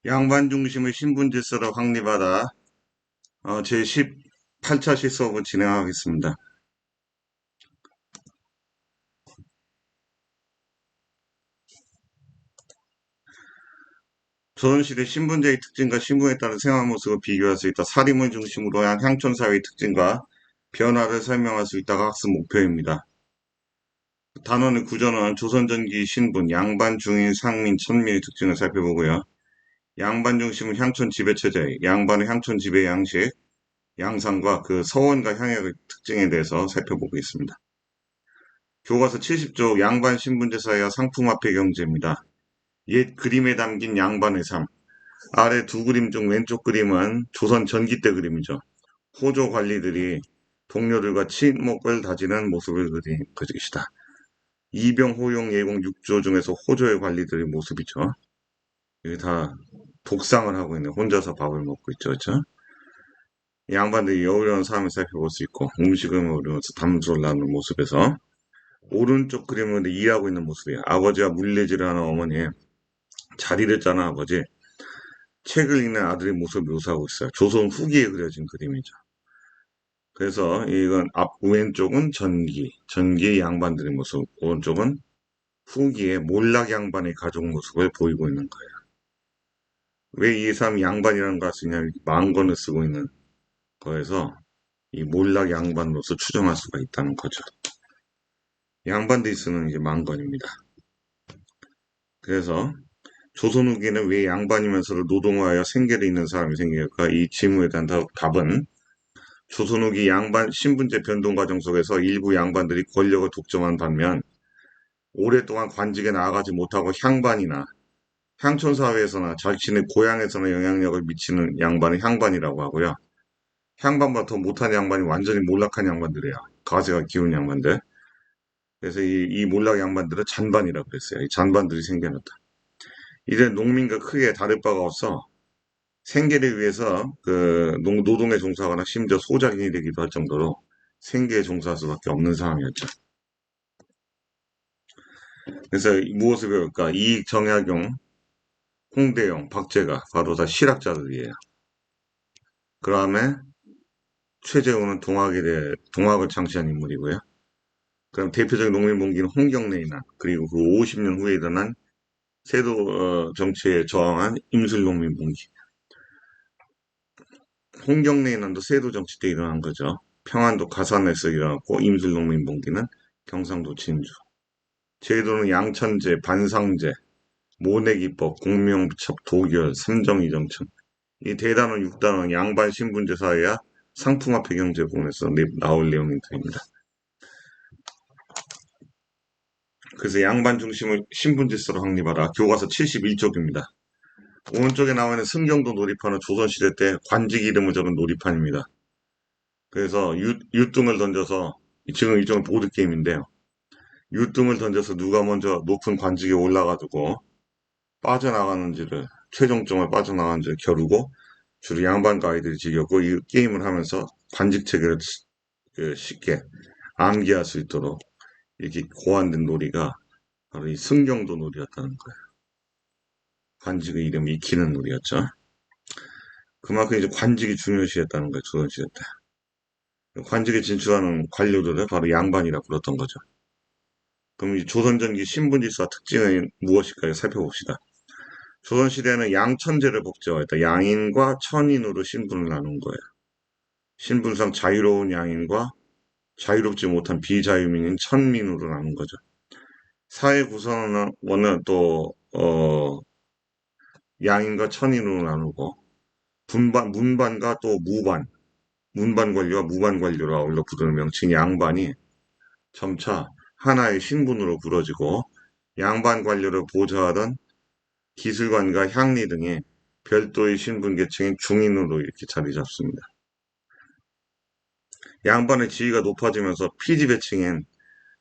양반 중심의 신분 질서를 확립하다 제18차 시수업을 진행하겠습니다. 조선시대 신분제의 특징과 신분에 따른 생활 모습을 비교할 수 있다. 사림을 중심으로 한 향촌사회의 특징과 변화를 설명할 수 있다가 학습 목표입니다. 단원의 구조는 조선전기 신분, 양반, 중인, 상민, 천민의 특징을 살펴보고요. 양반 중심은 향촌 지배체제, 양반의 향촌 지배 양식, 양상과 그 서원과 향약의 특징에 대해서 살펴보겠습니다. 교과서 70조 양반 신분제 사회와 상품화폐 경제입니다. 옛 그림에 담긴 양반의 삶. 아래 두 그림 중 왼쪽 그림은 조선 전기 때 그림이죠. 호조 관리들이 동료들과 친목을 다지는 모습을 그린 것이다. 이병, 호용, 예공, 육조 중에서 호조의 관리들의 모습이죠. 여기 다 독상을 하고 있는 혼자서 밥을 먹고 있죠. 그렇죠? 양반들이 여우려는 삶을 살펴볼 수 있고 음식을 먹으면서 담소를 나누는 모습에서 오른쪽 그림은 일하고 있는 모습이에요. 아버지와 물레질을 하는 어머니, 자리를 짜는 아버지, 책을 읽는 아들의 모습을 묘사하고 있어요. 조선 후기에 그려진 그림이죠. 그래서 이건 왼쪽은 전기 양반들의 모습, 오른쪽은 후기에 몰락 양반의 가족 모습을 보이고 있는 거예요. 왜 이 사람이 양반이라는 걸 알 수 있냐면 망건을 쓰고 있는 거에서 이 몰락 양반으로서 추정할 수가 있다는 거죠. 양반들이 쓰는 이제 망건입니다. 그래서 조선 후기에는 왜 양반이면서도 노동하여 생계를 잇는 사람이 생길까? 이 질문에 대한 답은 조선 후기 양반 신분제 변동 과정 속에서 일부 양반들이 권력을 독점한 반면 오랫동안 관직에 나아가지 못하고 향반이나 향촌 사회에서나 자신의 고향에서나 영향력을 미치는 양반을 향반이라고 하고요. 향반보다 더 못한 양반이 완전히 몰락한 양반들이에요. 가세가 기운 양반들. 그래서 이 몰락 양반들은 잔반이라고 그랬어요. 이 잔반들이 생겨났다. 이제 농민과 크게 다를 바가 없어 생계를 위해서 그 노동에 종사하거나 심지어 소작인이 되기도 할 정도로 생계에 종사할 수밖에 없는 상황이었죠. 그래서 무엇을 배울까? 이익 정약용, 홍대용, 박제가 바로 다 실학자들이에요. 그 다음에 최재훈은 동학을 창시한 인물이고요. 그럼 대표적인 농민봉기는 홍경래의 난, 그리고 그 50년 후에 일어난 세도 정치에 저항한 임술농민봉기. 홍경래의 난도 세도 정치 때 일어난 거죠. 평안도 가산에서 일어났고 임술농민봉기는 경상도 진주. 제도는 양천제, 반상제, 모내기법, 공명첩, 도결, 삼정이정청. 이 대단원, 육단원, 양반 신분제 사회야 상품화폐 경제 부분에서 나올 내용입니다. 그래서 양반 중심을 신분질서로 확립하라. 교과서 71쪽입니다. 오른쪽에 나와 있는 승경도 놀이판은 조선시대 때 관직 이름을 적은 놀이판입니다. 그래서 유등을 던져서 지금 일종의 보드게임인데요. 유등을 던져서 누가 먼저 높은 관직에 올라가지고 빠져나가는지를 최종점을 빠져나가는지를 겨루고 주로 양반가 아이들이 즐겼고 이 게임을 하면서 관직 체계를 쉽게 암기할 수 있도록 이렇게 고안된 놀이가 바로 이 승경도 놀이였다는 거예요. 관직의 이름이 익히는 놀이였죠. 그만큼 이제 관직이 중요시했다는 거예요. 조선시대 때. 관직에 진출하는 관료들을 바로 양반이라 불렀던 거죠. 그럼 이 조선전기 신분질서 특징은 무엇일까요? 살펴봅시다. 조선시대에는 양천제를 복제화했다. 양인과 천인으로 신분을 나눈 거예요. 신분상 자유로운 양인과 자유롭지 못한 비자유민인 천민으로 나눈 거죠. 사회 구성원은 또 양인과 천인으로 나누고 문반과 또 문반 관료와 무반 관료로 아울러 부르는 명칭 양반이 점차 하나의 신분으로 부러지고 양반 관료를 보좌하던 기술관과 향리 등의 별도의 신분 계층인 중인으로 이렇게 자리 잡습니다. 양반의 지위가 높아지면서 피지배층인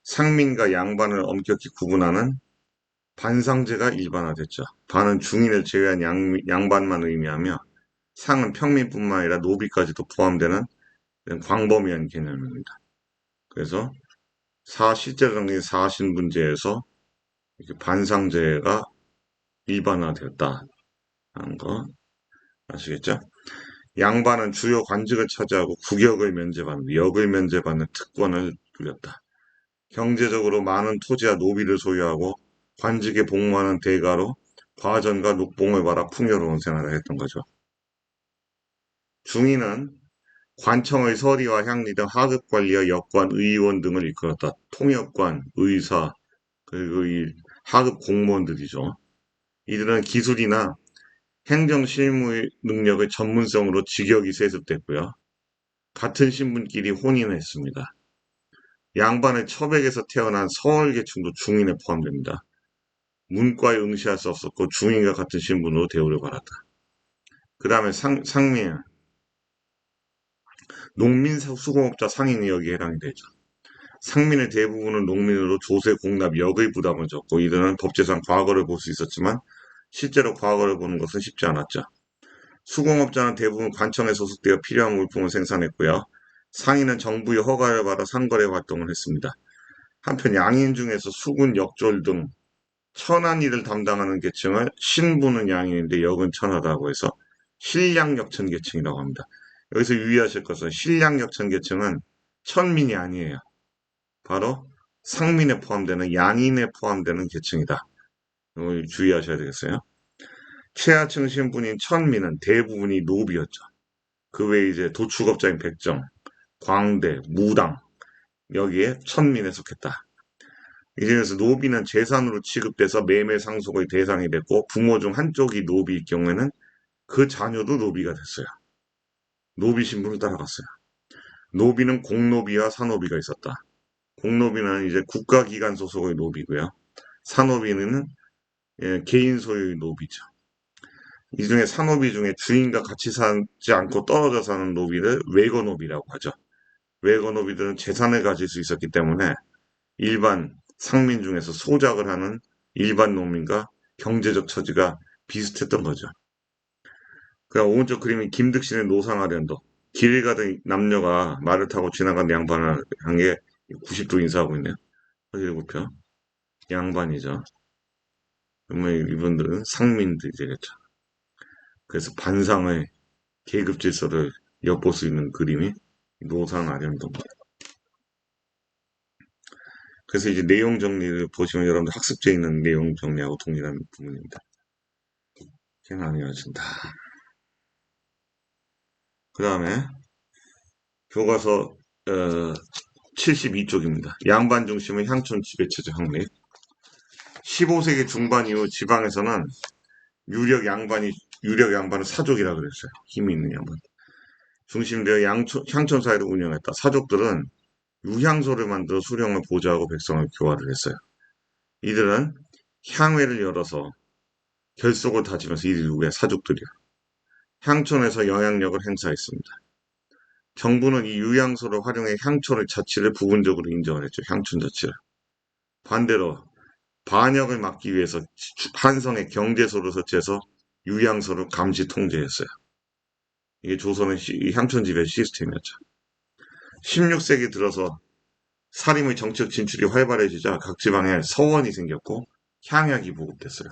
상민과 양반을 엄격히 구분하는 반상제가 일반화됐죠. 반은 중인을 제외한 양반만 의미하며 상은 평민뿐만 아니라 노비까지도 포함되는 광범위한 개념입니다. 그래서 실제로 정리된 사신분제에서 반상제가 일반화되었다. 한 거 아시겠죠? 양반은 주요 관직을 차지하고 국역을 면제받는, 역을 면제받는 특권을 누렸다. 경제적으로 많은 토지와 노비를 소유하고 관직에 복무하는 대가로 과전과 녹봉을 받아 풍요로운 생활을 했던 거죠. 중인은 관청의 서리와 향리 등 하급 관리와 역관, 의원 등을 이끌었다. 통역관, 의사, 그리고 이 하급 공무원들이죠. 이들은 기술이나 행정 실무 능력의 전문성으로 직역이 세습됐고요. 같은 신분끼리 혼인했습니다. 양반의 처백에서 태어난 서얼계층도 중인에 포함됩니다. 문과에 응시할 수 없었고 중인과 같은 신분으로 대우를 받았다. 그 다음에 상민, 농민 수공업자 상인이 여기에 해당이 되죠. 상민의 대부분은 농민으로 조세, 공납, 역의 부담을 졌고 이들은 법제상 과거를 볼 수 있었지만 실제로 과거를 보는 것은 쉽지 않았죠. 수공업자는 대부분 관청에 소속되어 필요한 물품을 생산했고요. 상인은 정부의 허가를 받아 상거래 활동을 했습니다. 한편 양인 중에서 수군, 역졸 등 천한 일을 담당하는 계층을 신부는 양인인데 역은 천하다고 해서 신량역천 계층이라고 합니다. 여기서 유의하실 것은 신량역천 계층은 천민이 아니에요. 바로 상민에 포함되는 양인에 포함되는 계층이다. 이걸 주의하셔야 되겠어요. 최하층 신분인 천민은 대부분이 노비였죠. 그 외에 이제 도축업자인 백정, 광대, 무당 여기에 천민에 속했다. 이제서 노비는 재산으로 취급돼서 매매 상속의 대상이 됐고 부모 중 한쪽이 노비일 경우에는 그 자녀도 노비가 됐어요. 노비 신분을 따라갔어요. 노비는 공노비와 사노비가 있었다. 공노비는 이제 국가기관 소속의 노비고요. 사노비는 개인 소유의 노비죠. 이 중에 사노비 중에 주인과 같이 살지 않고 떨어져 사는 노비를 외거노비라고 하죠. 외거노비들은 재산을 가질 수 있었기 때문에 일반 상민 중에서 소작을 하는 일반 농민과 경제적 처지가 비슷했던 거죠. 그 오른쪽 그림이 김득신의 노상아련도 길을 가던 남녀가 말을 타고 지나간 양반을 향해 90도 인사하고 있네요. 7표. 양반이죠. 그러면 이분들은 상민들이 되겠죠. 그래서 반상의 계급 질서를 엿볼 수 있는 그림이 노상아련도입니다. 그래서 이제 내용 정리를 보시면 여러분들 학습지에 있는 내용 정리하고 동일한 부분입니다. 이렇게 나뉘어진다. 그 다음에 교과서 72쪽입니다. 양반 중심의 향촌 지배체제 확립. 15세기 중반 이후 지방에서는 유력 양반은 사족이라 그랬어요. 힘이 있는 양반. 중심되어 향촌 사회를 운영했다. 사족들은 유향소를 만들어 수령을 보좌하고 백성을 교화를 했어요. 이들은 향회를 열어서 결속을 다지면서 이들이 누구야? 사족들이야. 향촌에서 영향력을 행사했습니다. 정부는 이 유향소를 활용해 향촌의 자치를 부분적으로 인정을 했죠. 향촌 자치를. 반대로 반역을 막기 위해서 한성에 경제소를 설치해서 유향소를 감시 통제했어요. 이게 조선의 향촌 지배 시스템이었죠. 16세기 들어서 사림의 정책 진출이 활발해지자 각 지방에 서원이 생겼고 향약이 보급됐어요.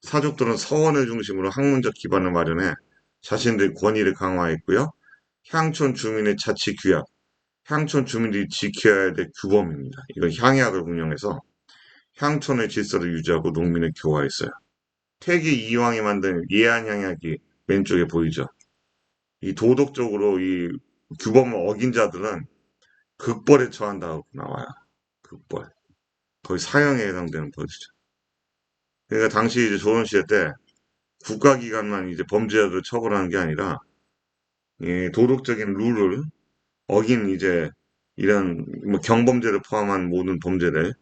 사족들은 서원을 중심으로 학문적 기반을 마련해 자신들의 권위를 강화했고요. 향촌 주민의 자치 규약, 향촌 주민들이 지켜야 될 규범입니다. 이건 향약을 운영해서 향촌의 질서를 유지하고 농민을 교화했어요. 태기 이황이 만든 예안향약이 왼쪽에 보이죠. 이 도덕적으로 이 규범을 어긴 자들은 극벌에 처한다고 나와요. 극벌. 거의 사형에 해당되는 벌이죠. 그러니까 당시 이제 조선시대 때 국가기관만 이제 범죄자들을 처벌하는 게 아니라 도덕적인 룰을 어긴 이제 이런 뭐 경범죄를 포함한 모든 범죄를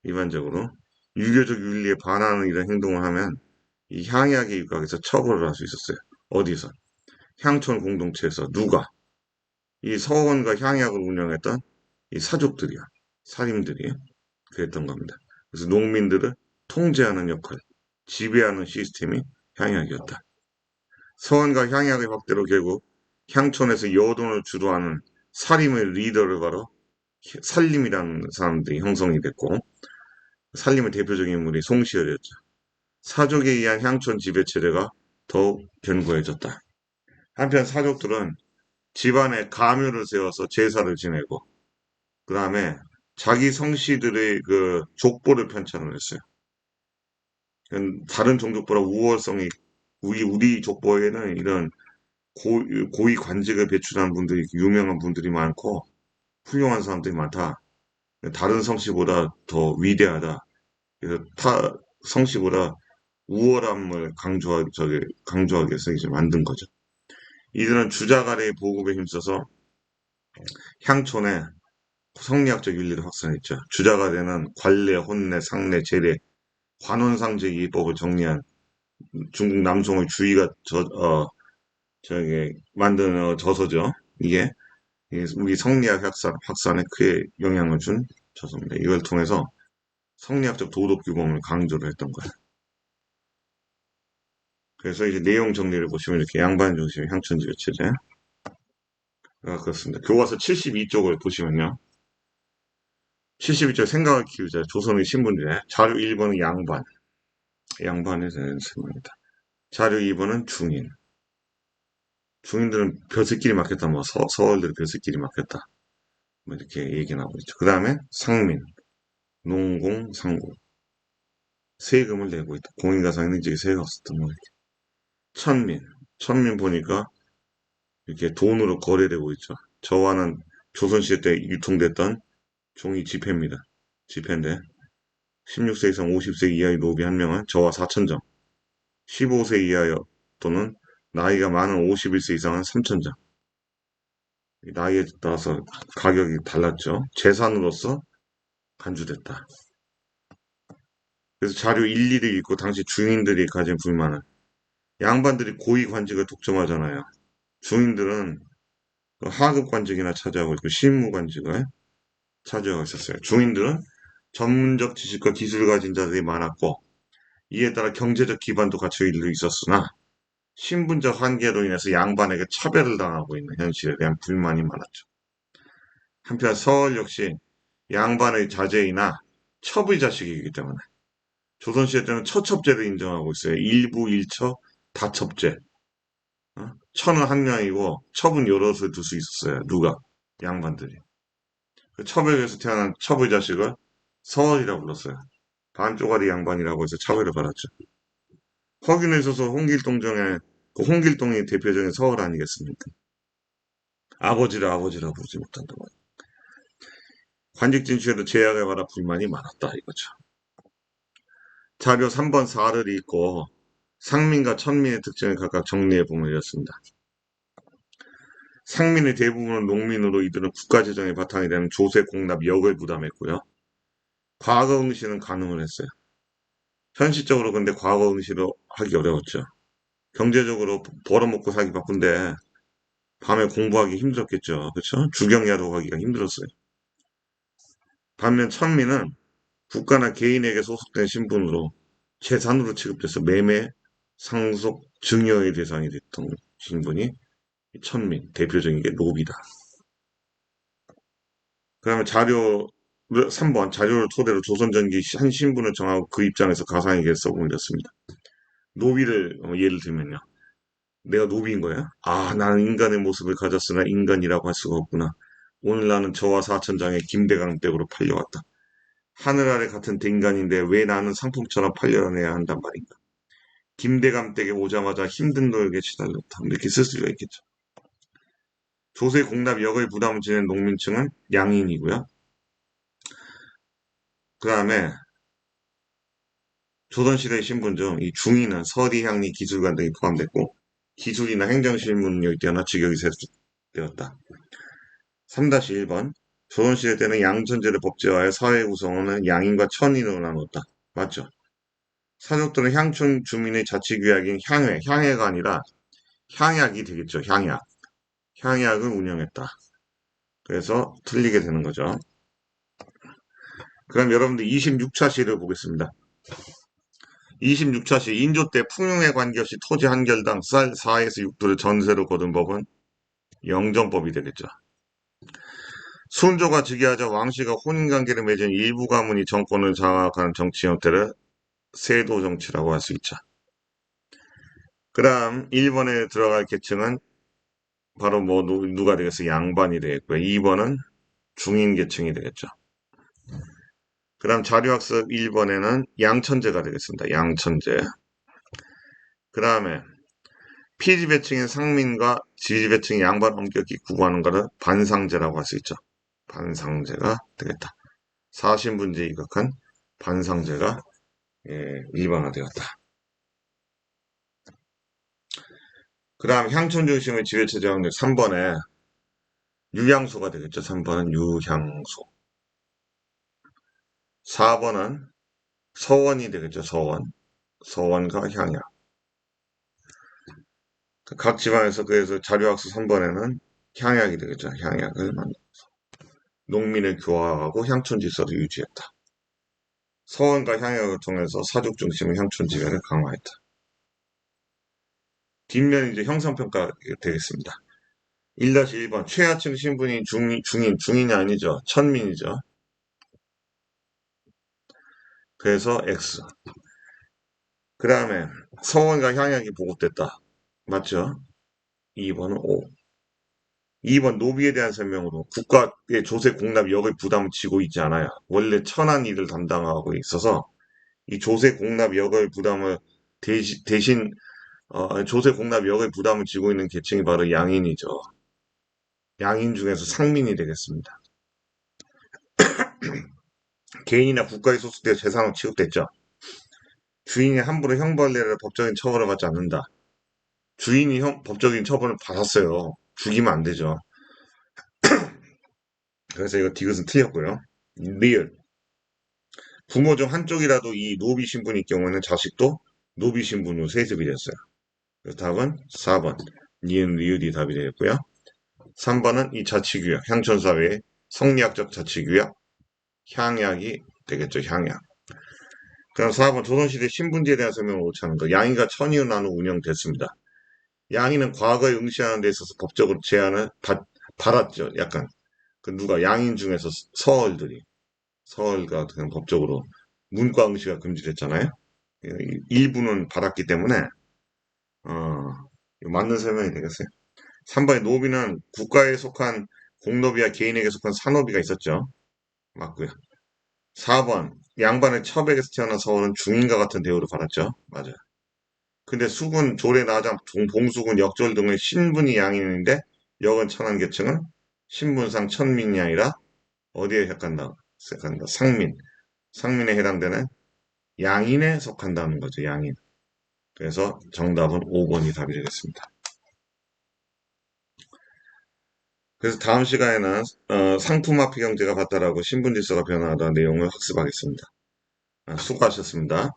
일반적으로 유교적 윤리에 반하는 이런 행동을 하면 이 향약에 육각해서 처벌을 할 수 있었어요. 어디서? 향촌 공동체에서 누가? 이 서원과 향약을 운영했던 이 사족들이야. 사림들이 그랬던 겁니다. 그래서 농민들을 통제하는 역할, 지배하는 시스템이 향약이었다. 서원과 향약의 확대로 결국 향촌에서 여돈을 주도하는 사림의 리더를 바로 살림이라는 사람들이 형성이 됐고 살림의 대표적인 인물이 송시열이었죠. 사족에 의한 향촌 지배체제가 더욱 견고해졌다. 한편 사족들은 집안에 가묘를 세워서 제사를 지내고 그 다음에 자기 성씨들의 그 족보를 편찬을 했어요. 다른 종족보다 우월성이 우리 족보에는 이런 고위 관직을 배출한 분들이 유명한 분들이 많고 훌륭한 사람들이 많다. 다른 성씨보다 더 위대하다. 그래서 타 성씨보다 우월함을 강조하기 위해서 이제 만든 거죠. 이들은 주자간의 보급에 힘써서 향촌에 성리학적 윤리를 확산했죠. 주자간에는 관례, 혼례, 상례, 제례, 관원상제 이법을 정리한 중국 남송의 주의가 저기 만든 저서죠. 이게 우리 성리학 확산에 크게 영향을 준 저서입니다. 이걸 통해서 성리학적 도덕 규범을 강조를 했던 거예요. 그래서 이제 내용 정리를 보시면 이렇게 양반 중심의 향천지교 체제. 그렇습니다. 교과서 72쪽을 보시면요. 72쪽 생각을 키우자. 조선의 신분제. 자료 1번은 양반. 양반에 대한 설명입니다. 자료 2번은 중인. 중인들은 벼슬길이 막혔다. 뭐 서울들은 벼슬길이 막혔다. 뭐 이렇게 얘기 나오고 있죠. 그 다음에 상민. 농공, 상공. 세금을 내고 있다. 공인가상에는 이제 세가 없었던 뭐 이렇게. 천민. 천민 보니까 이렇게 돈으로 거래되고 있죠. 저와는 조선시대 때 유통됐던 종이 지폐입니다. 지폐인데 16세 이상 50세 이하의 노비 한 명은 저와 4천정, 15세 이하여 또는 나이가 많은 51세 이상은 3천정. 나이에 따라서 가격이 달랐죠. 재산으로서 간주됐다. 그래서 자료 1, 2를 읽고 당시 중인들이 가진 불만은 양반들이 고위 관직을 독점하잖아요. 중인들은 하급 관직이나 차지하고 있고 실무 관직을 차지하고 있었어요. 중인들은 전문적 지식과 기술을 가진 자들이 많았고 이에 따라 경제적 기반도 갖춰 있었으나 신분적 한계로 인해서 양반에게 차별을 당하고 있는 현실에 대한 불만이 많았죠. 한편 서울 역시 양반의 자제이나 첩의 자식이기 때문에 조선시대 때는 처첩제를 인정하고 있어요. 일부 일처 다첩제. 처는 한 명이고 첩은 여럿을 둘 수 있었어요. 누가? 양반들이. 그 첩에게서 태어난 첩의 자식을 서얼이라고 불렀어요. 반쪽아리 양반이라고 해서 차별을 받았죠. 거기에 있어서 홍길동정의 그 홍길동이 대표적인 서얼 아니겠습니까? 아버지를 아버지라고 부르지 못한다고. 관직 진출에도 제약을 받아 불만이 많았다 이거죠. 자료 3번 4를 읽고 상민과 천민의 특징을 각각 정리해보면 이렇습니다. 상민의 대부분은 농민으로 이들은 국가재정의 바탕이 되는 조세 공납 역을 부담했고요. 과거 응시는 가능을 했어요. 현실적으로 근데 과거 응시로 하기 어려웠죠. 경제적으로 벌어먹고 살기 바쁜데 밤에 공부하기 힘들었겠죠. 그렇죠? 주경야도 하기가 힘들었어요. 반면 천민은 국가나 개인에게 소속된 신분으로 재산으로 취급돼서 매매, 상속, 증여의 대상이 됐던 신분이 천민, 대표적인 게 노비다. 그 다음에 3번 자료를 토대로 조선전기 한 신분을 정하고 그 입장에서 가상에게 써보면 이렇습니다. 노비를 예를 들면요. 내가 노비인 거야? 아, 나는 인간의 모습을 가졌으나 인간이라고 할 수가 없구나. 오늘 나는 저와 사천장의 김대강 댁으로 팔려왔다. 하늘 아래 같은 인간인데 왜 나는 상품처럼 팔려내야 한단 말인가. 김대감 댁에 오자마자 힘든 노역에 시달렸다. 이렇게 쓸 수가 있겠죠. 조세 공납 역의 부담을 지는 농민층은 양인이고요. 그 다음에 조선시대 신분 중 이 중인은 서리, 향리, 기술관 등이 포함됐고 기술이나 행정실무능력이 뛰어나 직역이 세습되었다. 3-1번 조선시대 때는 양천제를 법제화해 사회 구성원은 양인과 천인으로 나눴다. 맞죠? 사족들은 향촌 주민의 자치규약인 향회가 아니라 향약이 되겠죠. 향약을 운영했다. 그래서 틀리게 되는 거죠. 그럼 여러분들 26차 시를 보겠습니다. 26차 시 인조 때 풍용에 관계없이 토지 한 결당 쌀 4에서 6도를 전세로 거둔 법은 영전법이 되겠죠. 순조가 즉위하자 왕씨가 혼인관계를 맺은 일부 가문이 정권을 장악하는 정치 형태를 세도 정치라고 할 수 있죠. 그 다음 1번에 들어갈 계층은 바로 뭐 누가 되겠어? 양반이 되겠고요. 2번은 중인 계층이 되겠죠. 그 다음 자료학습 1번에는 양천제가 되겠습니다. 양천제. 그 다음에 피지배층인 상민과 지지배층인 양반 엄격히 구구하는 것을 반상제라고 할 수 있죠. 반상제가 되겠다. 사신분제 이각한 반상제가 일반화되었다. 그 다음 향촌 중심의 지배체제 확률 3번에 유향소가 되겠죠. 3번은 유향소. 4번은 서원이 되겠죠. 서원. 서원과 향약. 각 지방에서 그래서 자료학수 3번에는 향약이 되겠죠. 향약을 만들어서 농민을 교화하고 향촌 질서를 유지했다. 서원과 향약을 통해서 사족 중심의 향촌 지배를 강화했다. 뒷면 이제 형상평가 되겠습니다. 1-1번 최하층 신분이 중인이 아니죠. 천민이죠. 그래서 X. 그 다음에 서원과 향약이 보급됐다. 맞죠? 2번은 O. 2번 노비에 대한 설명으로 국가의 조세 공납 역의 부담을 지고 있지 않아요. 원래 천한 일을 담당하고 있어서 이 조세 공납 역의 부담을 대신 조세 공납 역의 부담을 지고 있는 계층이 바로 양인이죠. 양인 중에서 상민이 되겠습니다. 개인이나 국가에 소속되어 재산으로 취급됐죠. 주인이 함부로 형벌내를 법적인 처벌을 받지 않는다. 주인이 법적인 처벌을 받았어요. 죽이면 안 되죠. 그래서 이거 디귿은 틀렸고요. 리을. 부모 중 한쪽이라도 이 노비 신분일 경우에는 자식도 노비 신분으로 세습이 됐어요. 그래서 답은 4번. 니은 리을이 답이 되겠고요. 3번은 이 자치규약, 향촌사회의 성리학적 자치규약, 향약이 되겠죠. 향약. 그럼 4번 조선시대 신분제에 대한 설명을 옳다는 거. 양이가 천이을 나누어 운영됐습니다. 양이는 과거에 응시하는 데 있어서 법적으로 제한을 받았죠. 약간 그 누가 양인 중에서 서얼과 그냥 법적으로 문과 응시가 금지됐잖아요. 일부는 받았기 때문에 맞는 설명이 되겠어요. 3번의 노비는 국가에 속한 공노비와 개인에게 속한 산노비가 있었죠. 맞고요. 4번 양반의 첩에게서 태어난 서울은 중인과 같은 대우를 받았죠. 맞아요. 근데 수군, 조례, 나장, 봉수군, 역졸 등의 신분이 양인인데 역은 천한계층은 신분상 천민이 아니라 어디에 속한다? 상민. 상민에 해당되는 양인에 속한다는 거죠. 양인. 그래서 정답은 5번이 답이 되겠습니다. 그래서 다음 시간에는 상품화폐 경제가 발달하고 신분질서가 변화하다는 내용을 학습하겠습니다. 수고하셨습니다.